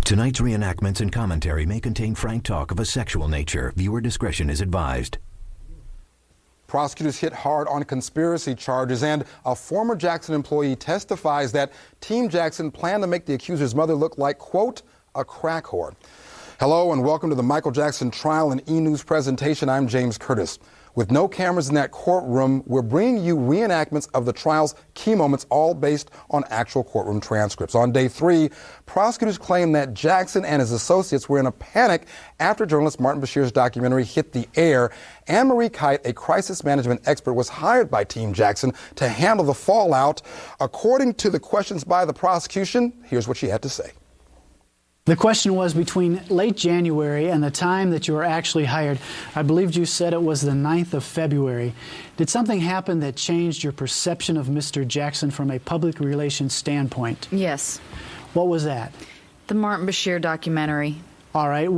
Tonight's reenactments and commentary may contain frank talk of a sexual nature. Viewer discretion is advised. Prosecutors hit hard on conspiracy charges, and a former Jackson employee testifies that Team Jackson planned to make the accuser's mother look like, quote, a crack whore. Hello and welcome to the Michael Jackson Trial and E! News presentation. I'm James Curtis. With no cameras in that courtroom, we're bringing you reenactments of the trial's key moments, all based on actual courtroom transcripts. On day 3, prosecutors claim that Jackson and his associates were in a panic after journalist Martin Bashir's documentary hit the air. Anne-Marie Kite, a crisis management expert, was hired by Team Jackson to handle the fallout. According to the questions by the prosecution, here's what she had to say. The question was between late January and the time that you were actually hired. I believe you said it was the 9th of February. Did something happen that changed your perception of Mr. Jackson from a public relations standpoint? Yes. What was that? The Martin Bashir documentary. All right.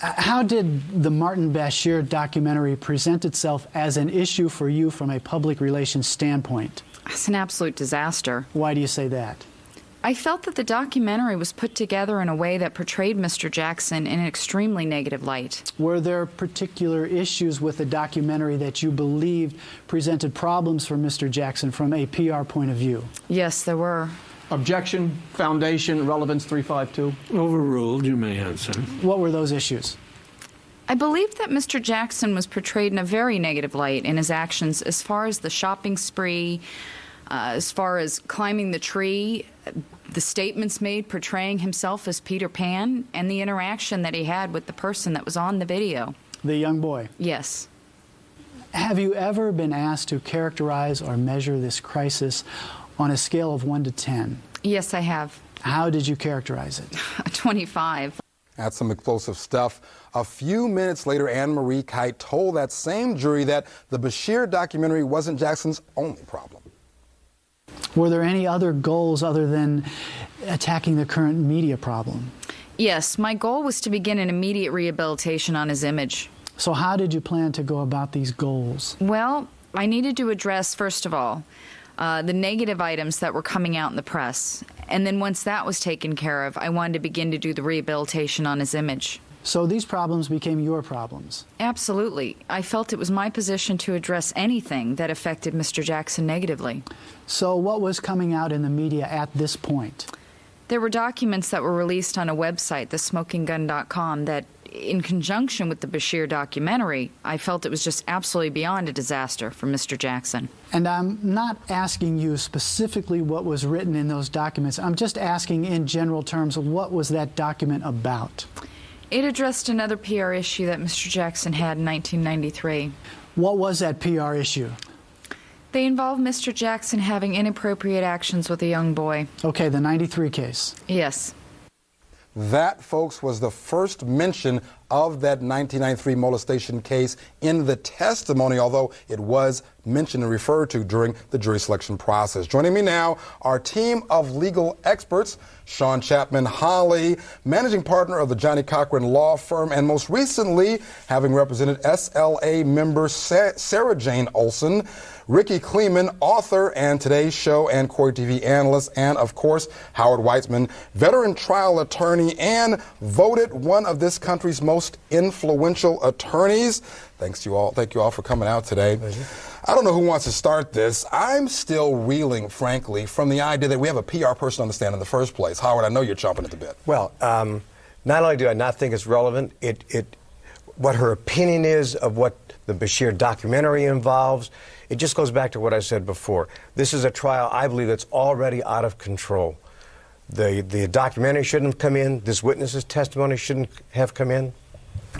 How did the Martin Bashir documentary present itself as an issue for you from a public relations standpoint? It's an absolute disaster. Why do you say that? I felt that the documentary was put together in a way that portrayed Mr. Jackson in an extremely negative light. Were there particular issues with the documentary that you believed presented problems for Mr. Jackson from a PR point of view? Yes, there were. Objection, foundation, relevance 352. Overruled. You may answer. What were those issues? I believe that Mr. Jackson was portrayed in a very negative light in his actions as far as the shopping spree, as far as climbing the tree, the statements made portraying himself as Peter Pan, and the interaction that he had with the person that was on the video. The young boy? Yes. Have you ever been asked to characterize or measure this crisis on a scale of 1 to 10? Yes, I have. How did you characterize it? 25. That's some explosive stuff. A few minutes later, Anne-Marie Kite told that same jury that the Bashir documentary wasn't Jackson's only problem. Were there any other goals other than attacking the current media problem? Yes, my goal was to begin an immediate rehabilitation on his image. So how did you plan to go about these goals? Well, I needed to address, first of all, the negative items that were coming out in the press. And then once that was taken care of, I wanted to begin to do the rehabilitation on his image. So these problems became your problems? Absolutely. I felt it was my position to address anything that affected Mr. Jackson negatively. So what was coming out in the media at this point? There were documents that were released on a website, thesmokinggun.com, that in conjunction with the Bashir documentary, I felt it was just absolutely beyond a disaster for Mr. Jackson. And I'm not asking you specifically what was written in those documents. I'm just asking in general terms, what was that document about? It addressed another PR issue that Mr. Jackson had in 1993. What was that PR issue? They involved Mr. Jackson having inappropriate actions with a young boy. Okay, the 93 case. Yes. That, folks, was the first mention of that 1993 molestation case in the testimony, although it was mentioned and referred to during the jury selection process. Joining me now, our team of legal experts, Sean Chapman Holly, managing partner of the Johnny Cochran law firm, and most recently having represented SLA member Sarah Jane Olson, Ricky Kleeman, author and Today's Show and Corey TV analyst, and of course Howard Weitzman, veteran trial attorney and voted one of this country's most influential attorneys. Thank you all for coming out today. I don't know who wants to start this. I'm still reeling, frankly, from the idea that we have a PR person on the stand in the first place. Howard, I know you're chomping at the bit. Well, not only do I not think it's relevant, what her opinion is of what the Bashir documentary involves, it just goes back to what I said before. This is a trial, I believe, that's already out of control. The documentary shouldn't have come in. This witness's testimony shouldn't have come in.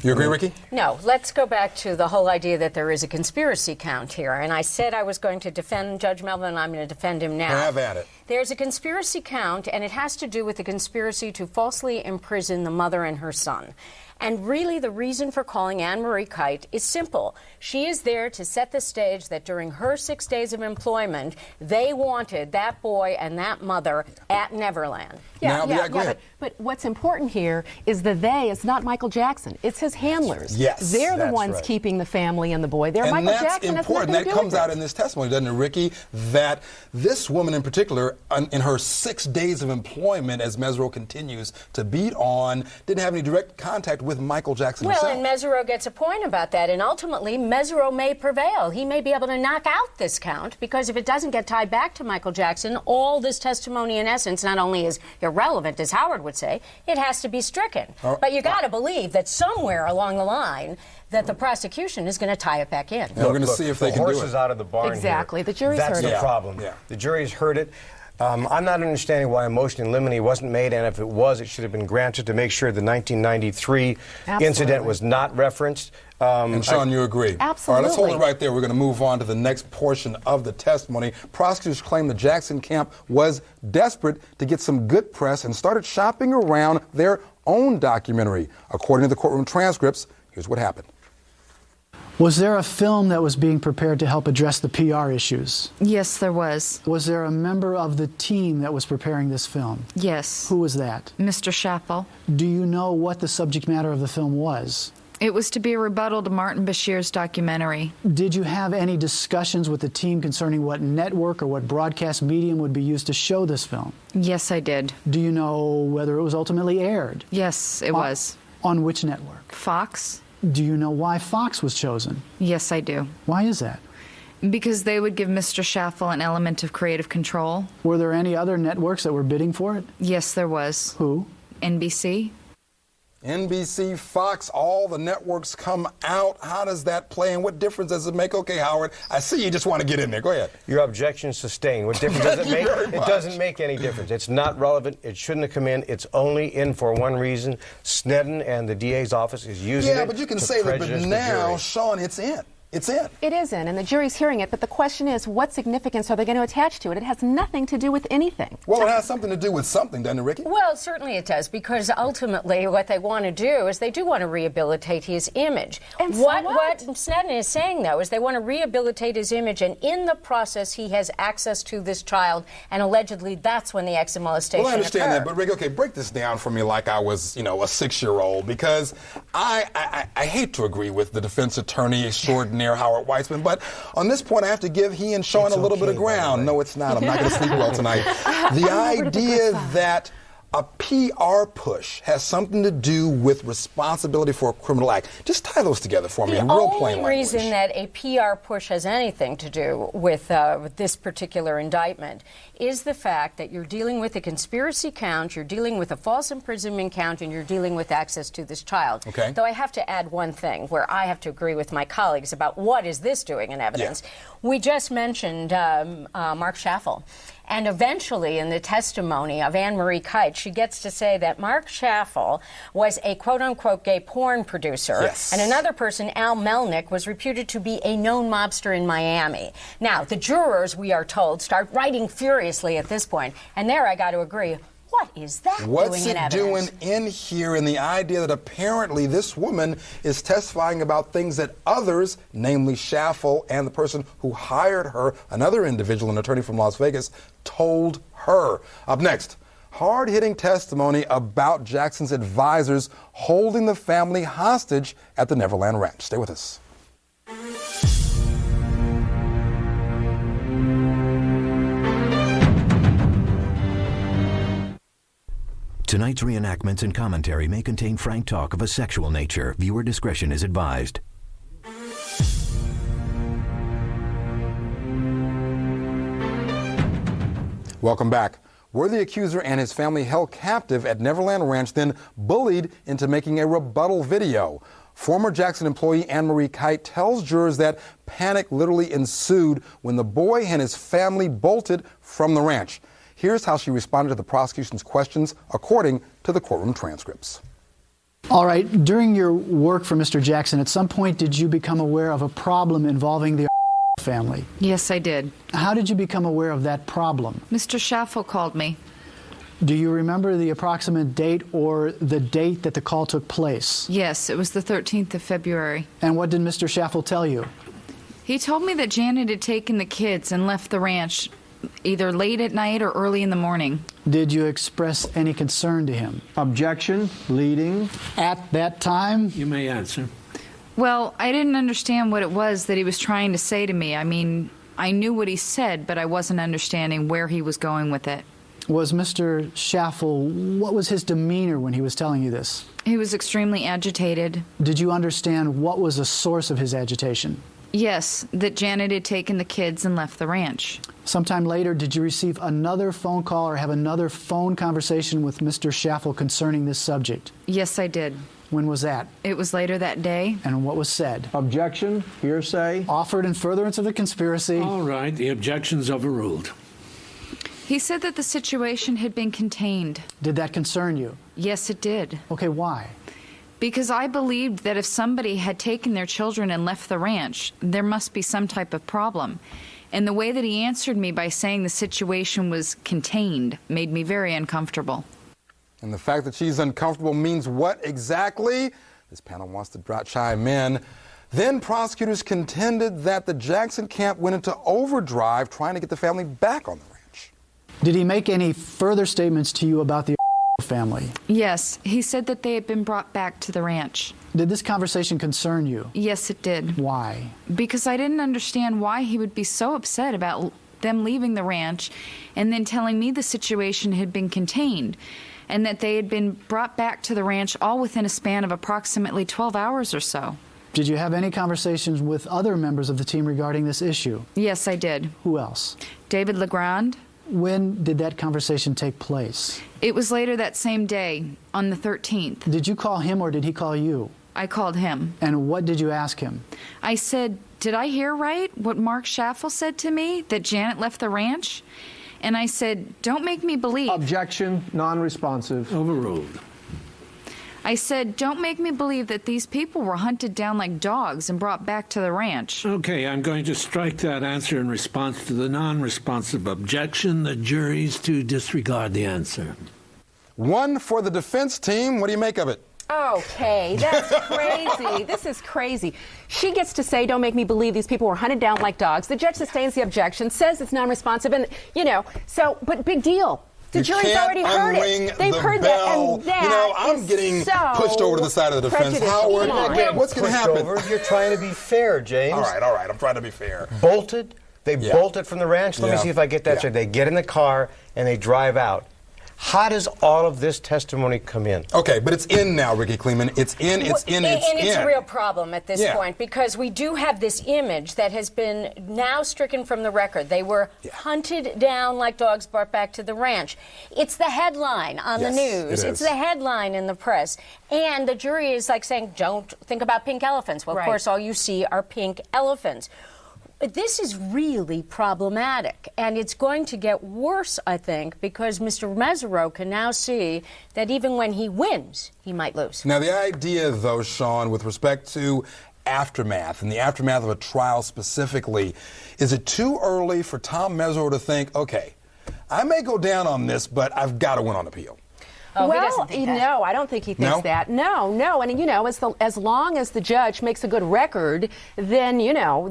You agree, Ricky? No. Let's go back to the whole idea that there is a conspiracy count here. And I said I was going to defend Judge Melvin, and I'm going to defend him now. Have at it. There's a conspiracy count, and it has to do with the conspiracy to falsely imprison the mother and her son. And really, the reason for calling Anne-Marie Kite is simple. She is there to set the stage that during her 6 days of employment, they wanted that boy and that mother at Neverland. But what's important here is the they is not Michael Jackson. It's his handlers. Yes, they're the ones right. keeping the family and the boy. They're and Michael that's Jackson. important. That comes out in this testimony, doesn't it, Ricky? That this woman in particular in her 6 days of employment, as Mesereau continues to beat on, didn't have any direct contact with Michael Jackson himself. Well, and Mesereau gets a point about that, and ultimately Mesereau may prevail. He may be able to knock out this count, because if it doesn't get tied back to Michael Jackson, all this testimony in essence not only is irrelevant, as Howard would say, it has to be stricken. But you got to believe that somewhere along the line that the prosecution is going to tie it back in. We're going to see if they can do it. The horse is out of the barn. Exactly. Here. The jury's That's heard the it. problem. Yeah. The jury's heard it. I'm not understanding why a motion in limine wasn't made, and if it was, it should have been granted to make sure the 1993 incident was not referenced. And Sean, you agree? Absolutely. All right, let's hold it right there. We're going to move on to the next portion of the testimony. Prosecutors claim the Jackson camp was desperate to get some good press and started shopping around their own documentary. According to the courtroom transcripts, here's what happened. Was there a film that was being prepared to help address the PR issues? Yes, there was. Was there a member of the team that was preparing this film? Yes. Who was that? Mr. Schaffel. Do you know what the subject matter of the film was? It was to be a rebuttal to Martin Bashir's documentary. Did you have any discussions with the team concerning what network or what broadcast medium would be used to show this film? Yes, I did. Do you know whether it was ultimately aired? Yes, it was. On which network? Fox. Do you know why Fox was chosen? Yes, I do. Why is that? Because they would give Mr. Schaffel an element of creative control. Were there any other networks that were bidding for it? Yes, there was. Who? NBC. NBC, Fox, all the networks come out. How does that play, and what difference does it make? Okay, Howard, I see you just want to get in there. Go ahead. Your objection is sustained. What difference does it make? It doesn't make any difference. It's not relevant. It shouldn't have come in. It's only in for one reason. Sneddon and the DA's office is using it. Yeah, but you can to say that, but prejudice the now, jury. Sean, it's in. It's in. It is in, and the jury's hearing it, but the question is, what significance are they going to attach to it? It has nothing to do with anything. Well, it has something to do with something, doesn't it, Ricky? Well, certainly it does, because ultimately what they want to do is they do want to rehabilitate his image. And what Sneddon is saying, though, is they want to rehabilitate his image, and in the process he has access to this child, and allegedly that's when the acts of molestation Well, I understand occur. that, but Rick, okay, break this down for me like I was, a 6-year-old, because I hate to agree with the defense attorney extraordinaire Howard Weitzman, but on this point I have to give he and Sean a little bit of ground. No, it's not. I'm not going to sleep well tonight. The idea that a PR push has something to do with responsibility for a criminal act. Just tie those together for me in real plain language. The only reason that a PR push has anything to do with this particular indictment is the fact that you're dealing with a conspiracy count, you're dealing with a false imprisonment count, and you're dealing with access to this child. Okay. Though I have to add one thing where I have to agree with my colleagues about what is this doing in evidence. Yeah. We just mentioned Mark Schaffel. And eventually, in the testimony of Anne Marie Kite, she gets to say that Mark Schaffel was a quote-unquote gay porn producer. Yes. And another person, Al Melnick, was reputed to be a known mobster in Miami. Now, the jurors, we are told, start writing furiously at this point. And there I got to agree. What is that What's doing in it evidence? doing in here in the idea that apparently this woman is testifying about things that others, namely Schaffel and the person who hired her, another individual, an attorney from Las Vegas, told her? Up next, hard-hitting testimony about Jackson's advisors holding the family hostage at the Neverland Ranch. Stay with us. Tonight's reenactments and commentary may contain frank talk of a sexual nature. Viewer discretion is advised. Welcome back. Were the accuser and his family held captive at Neverland Ranch, then bullied into making a rebuttal video? Former Jackson employee Anne Marie Kite tells jurors that panic literally ensued when the boy and his family bolted from the ranch. Here's how she responded to the prosecution's questions, according to the courtroom transcripts. All right. During your work for Mr. Jackson, at some point did you become aware of a problem involving the family? Yes, I did. How did you become aware of that problem? Mr. Schaffel called me. Do you remember the approximate date or the date that the call took place? Yes, it was the 13th of February. And what did Mr. Schaffel tell you? He told me that Janet had taken the kids and left the ranch either late at night or early in the morning. Did you express any concern to him? Objection, leading. At that time? You may answer. Well, I didn't understand what it was that he was trying to say to me. I mean, I knew what he said, but I wasn't understanding where he was going with it. Was Mr. Schaffel, what was his demeanor when he was telling you this? He was extremely agitated. Did you understand what was the source of his agitation? Yes, that Janet had taken the kids and left the ranch. Sometime later, did you receive another phone call or have another phone conversation with Mr. Schaffel concerning this subject? Yes, I did. When was that? It was later that day. And what was said? Objection, hearsay. Offered in furtherance of the conspiracy. All right, the objection's overruled. He said that the situation had been contained. Did that concern you? Yes, it did. Okay, why? Because I believed that if somebody had taken their children and left the ranch, there must be some type of problem. And the way that he answered me by saying the situation was contained made me very uncomfortable. And the fact that she's uncomfortable means what exactly? This panel wants to chime in. Then prosecutors contended that the Jackson camp went into overdrive trying to get the family back on the ranch. Did he make any further statements to you about the family? Yes, he said that they had been brought back to the ranch. Did this conversation concern you? Yes, it did. Why? Because I didn't understand why he would be so upset about them leaving the ranch and then telling me the situation had been contained and that they had been brought back to the ranch all within a span of approximately 12 hours or so. Did you have any conversations with other members of the team regarding this issue? Yes, I did. Who else? David Legrand. When did that conversation take place? It was later that same day, on the 13th. Did you call him or did he call you? I called him. And what did you ask him? I said, did I hear right what Mark Schaffel said to me, that Janet left the ranch? And I said, don't make me believe. Objection, non-responsive. Overruled. I said, don't make me believe that these people were hunted down like dogs and brought back to the ranch. Okay, I'm going to strike that answer in response to the non-responsive objection. The jury's to disregard the answer. One for the defense team. What do you make of it? Okay, that's crazy. This is crazy. She gets to say, don't make me believe these people were hunted down like dogs. The judge sustains the objection, says it's non-responsive, and, but big deal. The jury's already heard it. They've heard that, and that I'm getting pushed over to the side of the defense. Howard, what's going to happen? You're trying to be fair, James. All right, I'm trying to be fair. Bolted? They bolted from the ranch? Let me see if I get that straight. They get in the car and they drive out. How does all of this testimony come in? Okay, but it's in now, Ricky Kleeman. It's in. And it's a real problem at this point because we do have this image that has been now stricken from the record. They were hunted down like dogs brought back to the ranch. It's the headline on the news. It's the headline in the press. And the jury is like saying, don't think about pink elephants. Well, of course, all you see are pink elephants. This is really problematic, and it's going to get worse, I think, because Mr. Mesereau can now see that even when he wins, he might lose. Now, the idea, though, Sean, with respect to aftermath and the aftermath of a trial specifically, is it too early for Tom Mesereau to think, okay, I may go down on this, but I've got to win on appeal? Oh, well, no, I don't think he thinks that. No, and as long as the judge makes a good record, then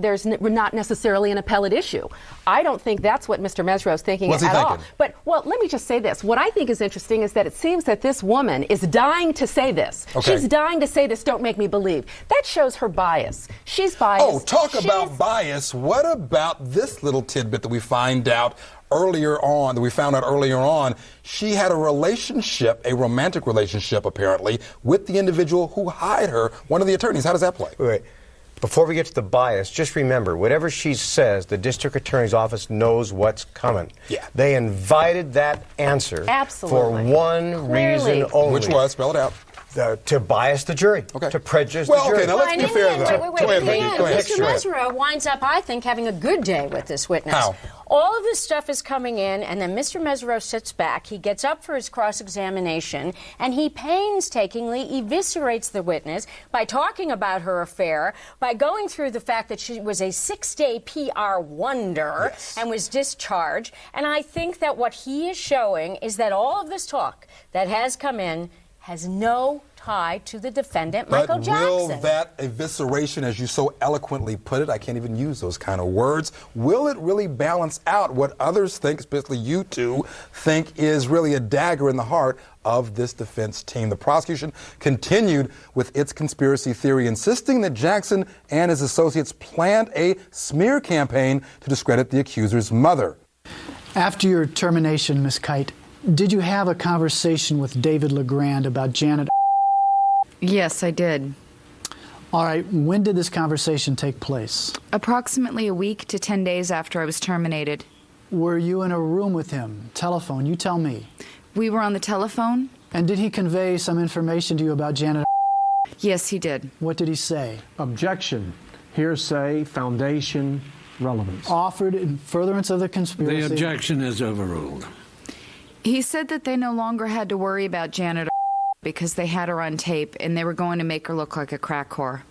there's not necessarily an appellate issue. I don't think that's what Mr. Mesereau is thinking at all. But let me just say this. What I think is interesting is that it seems that this woman is dying to say this. Okay. She's dying to say this. Don't make me believe. That shows her bias. She's biased. Oh, talk about bias. What about this little tidbit that we found out earlier on? She had a relationship, a romantic relationship apparently, with the individual who hired her, one of the attorneys. How does that play? Wait. Before we get to the bias, just remember, whatever she says, the district attorney's office knows what's coming. Yeah. They invited that answer for one reason only. Which was, spell it out. To bias the jury, to prejudice the jury. Okay, now let's be fair, though. Wait. Mr. Mesereau winds up, I think, having a good day with this witness. How? All of this stuff is coming in, and then Mr. Mesereau sits back. He gets up for his cross-examination, and he painstakingly eviscerates the witness by talking about her affair, by going through the fact that she was a 6-day PR wonder and was discharged. And I think that what he is showing is that all of this talk that has come in has no tie to the defendant, Michael Jackson. Will that evisceration, as you so eloquently put it, I can't even use those kind of words, will it really balance out what others think, especially you two, think is really a dagger in the heart of this defense team? The prosecution continued with its conspiracy theory, insisting that Jackson and his associates planned a smear campaign to discredit the accuser's mother. After your termination, Ms. Kite, did you have a conversation with David LeGrand about Janet? Yes, I did. All right, when did this conversation take place? Approximately a week to 10 days after I was terminated. Were you in a room with him? Telephone, you tell me. We were on the telephone. And did he convey some information to you about Janet? Yes, he did. What did he say? Objection. Hearsay, foundation, relevance. Offered in furtherance of the conspiracy. The objection is overruled. He said that they no longer had to worry about Janet because they had her on tape and they were going to make her look like a crack whore.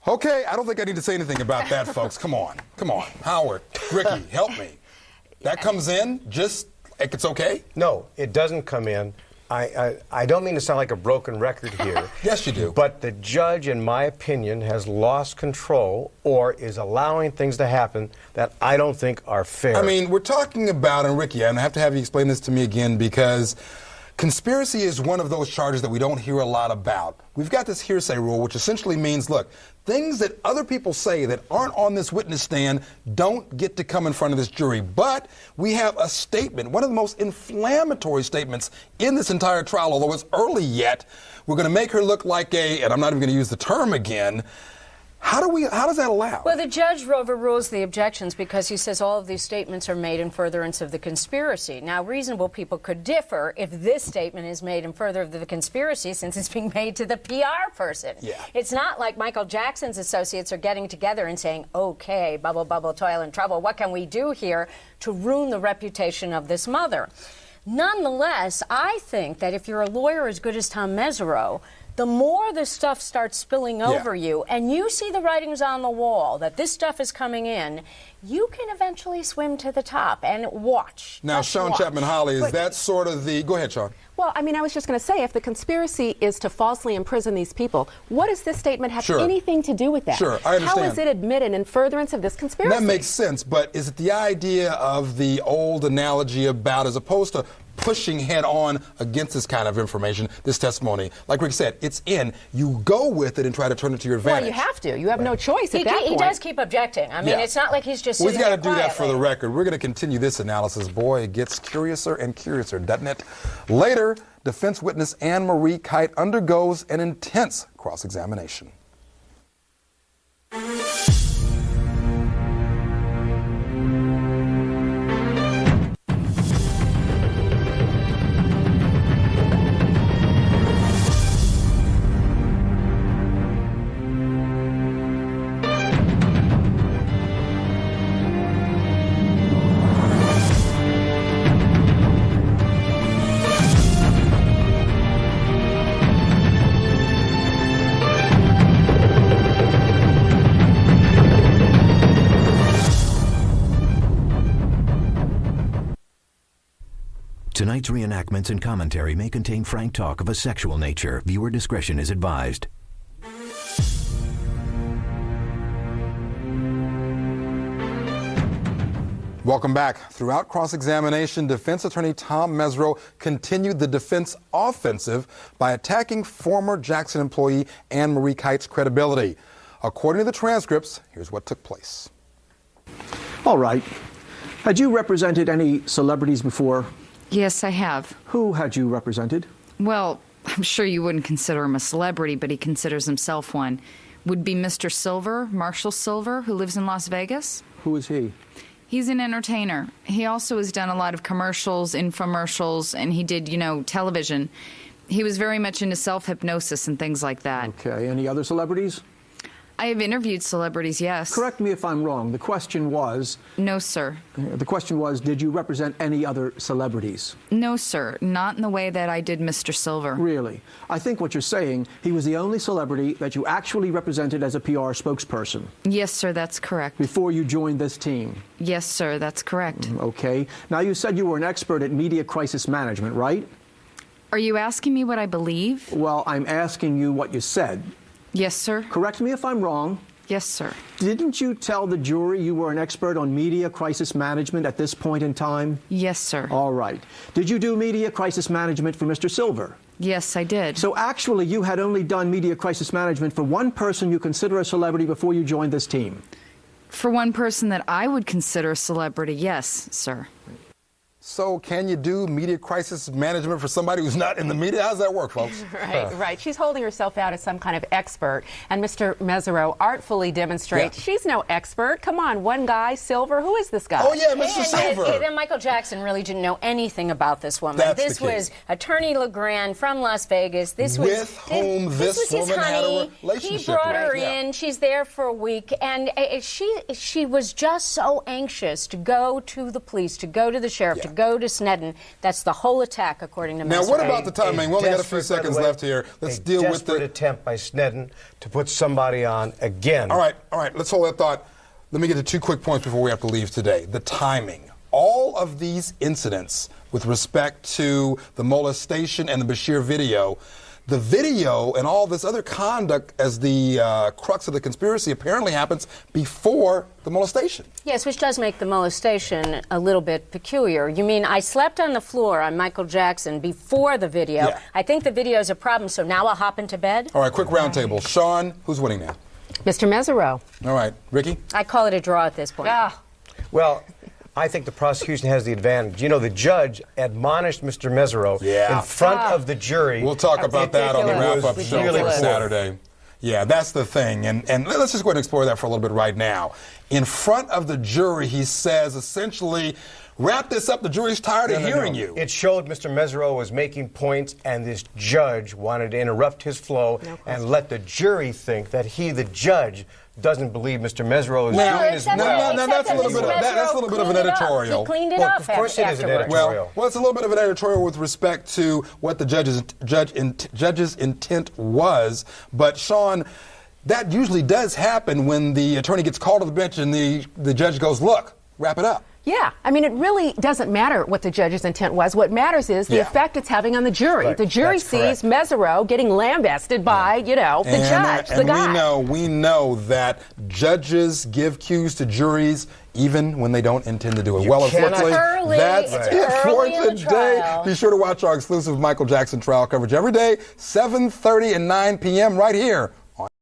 Okay, I don't think I need to say anything about that, folks. Come on. Howard, Ricky, help me. That comes in just like it's okay? No, it doesn't come in. I don't mean to sound like a broken record here. Yes, you do. But the judge, in my opinion, has lost control or is allowing things to happen that I don't think are fair. I mean, we're talking about, and Ricky, I have to have you explain this to me again, because conspiracy is one of those charges that we don't hear a lot about. We've got this hearsay rule, which essentially means, look, things that other people say that aren't on this witness stand don't get to come in front of this jury. But we have a statement, one of the most inflammatory statements in this entire trial, although it's early yet. We're going to make her look like and I'm not even going to use the term again. How does that allow? Well, the judge overrules the objections because he says all of these statements are made in furtherance of the conspiracy. Now, reasonable people could differ if this statement is made in further of the conspiracy, since it's being made to the PR person. Yeah. It's not like Michael Jackson's associates are getting together and saying, okay, bubble, bubble, toil and trouble, what can we do here to ruin the reputation of this mother? Nonetheless, I think that if you're a lawyer as good as Tom Mesereau, the more this stuff starts spilling over you, and you see the writings on the wall that this stuff is coming in, you can eventually swim to the top and watch. Now, Sean Chapman-Holly, is that sort of the... Go ahead, Sean. Well, I mean, I was just going to say, if the conspiracy is to falsely imprison these people, what does this statement have anything to do with that? Sure, I understand. How is it admitted in furtherance of this conspiracy? That makes sense, but is it the idea of the old analogy about, as opposed to pushing head on against this kind of information, this testimony, like Rick said, it's in, you go with it and try to turn it to your advantage. Well, you have to. You have no choice at that point. He does keep objecting. I mean, it's not like he's just sitting there We've got to do that for the quietly. record. We're going to continue this analysis. Boy, it gets curiouser and curiouser, doesn't it? Later, defense witness Anne-Marie Kite undergoes an intense cross-examination. Tonight's reenactments and commentary may contain frank talk of a sexual nature. Viewer discretion is advised. Welcome back. Throughout cross-examination, defense attorney Tom Mesereau continued the defense offensive by attacking former Jackson employee Anne-Marie Kite's credibility. According to the transcripts, here's what took place. All right. Had you represented any celebrities before? Yes, I have. Who had you represented? Well, I'm sure you wouldn't consider him a celebrity, but he considers himself one. Would be Mr. Silver, Marshall Silver, who lives in Las Vegas. Who is he? He's an entertainer. He also has done a lot of commercials, infomercials, and he did, television. He was very much into self-hypnosis and things like that. Okay. Any other celebrities? I have interviewed celebrities, yes. Correct me if I'm wrong. The question was... No, sir. The question was, did you represent any other celebrities? No, sir. Not in the way that I did Mr. Silver. Really? I think what you're saying, he was the only celebrity that you actually represented as a PR spokesperson. Yes, sir, that's correct. Before you joined this team? Yes, sir, that's correct. Okay. Now, you said you were an expert at media crisis management, right? Are you asking me what I believe? Well, I'm asking you what you said. Yes, sir. Correct me if I'm wrong. Yes, sir. Didn't you tell the jury you were an expert on media crisis management at this point in time? Yes, sir. All right. Did you do media crisis management for Mr. Silver? Yes, I did. So actually, you had only done media crisis management for one person you consider a celebrity before you joined this team? For one person that I would consider a celebrity, yes, sir. So can you do media crisis management for somebody who's not in the media? How does that work, folks? Right. She's holding herself out as some kind of expert. And Mr. Mesereau artfully demonstrates she's no expert. Come on, one guy, Silver. Who is this guy? Oh, yeah, Mr. Silver. And Michael Jackson really didn't know anything about this woman. This was Attorney LeGrand from Las Vegas. This was with whom this was woman had a relationship. He brought her in. She's there for a week. And she was just so anxious to go to the police, to go to the sheriff, to go to Sneddon. That's the whole attack, according to Now, Mesereau. what about the timing? We only got a few seconds left here. Let's deal with the desperate attempt by Sneddon to put somebody on again. All right. Let's hold that thought. Let me get to 2 quick points before we have to leave today. The timing. All of these incidents with respect to the molestation and the Bashir video, the video and all this other conduct as the crux of the conspiracy apparently happens before the molestation. Yes, which does make the molestation a little bit peculiar. You mean I slept on the floor on Michael Jackson before the video. Yeah. I think the video is a problem, so now I'll hop into bed? All right, quick roundtable. Sean, who's winning now? Mr. Mesereau. All right, Ricky? I call it a draw at this point. Well, I think the prosecution has the advantage. You know, the judge admonished Mr. Mesereau in front of the jury. We'll talk about that on the wrap-up show really for Saturday. Yeah, that's the thing. And let's just go ahead and explore that for a little bit right now. In front of the jury, he says, essentially, wrap this up. The jury's tired of hearing you. It showed Mr. Mesereau was making points, and this judge wanted to interrupt his flow and let the jury think that he, the judge, doesn't believe Mr. Mesereau is doing his No, that's a little bit of an editorial. He cleaned it up. Of course it is an editorial. Well, it's a little bit of an editorial with respect to what the judge's intent was. But, Sean, that usually does happen when the attorney gets called to the bench and the judge goes, look, wrap it up. Yeah, I mean, it really doesn't matter what the judge's intent was. What matters is the effect it's having on the jury. Right. The jury sees Mesereau getting lambasted by, the judge, the guy. We know that judges give cues to juries even when they don't intend to do it. Unfortunately, that's it for today. Be sure to watch our exclusive Michael Jackson trial coverage every day, 7:30 and 9 p.m. right here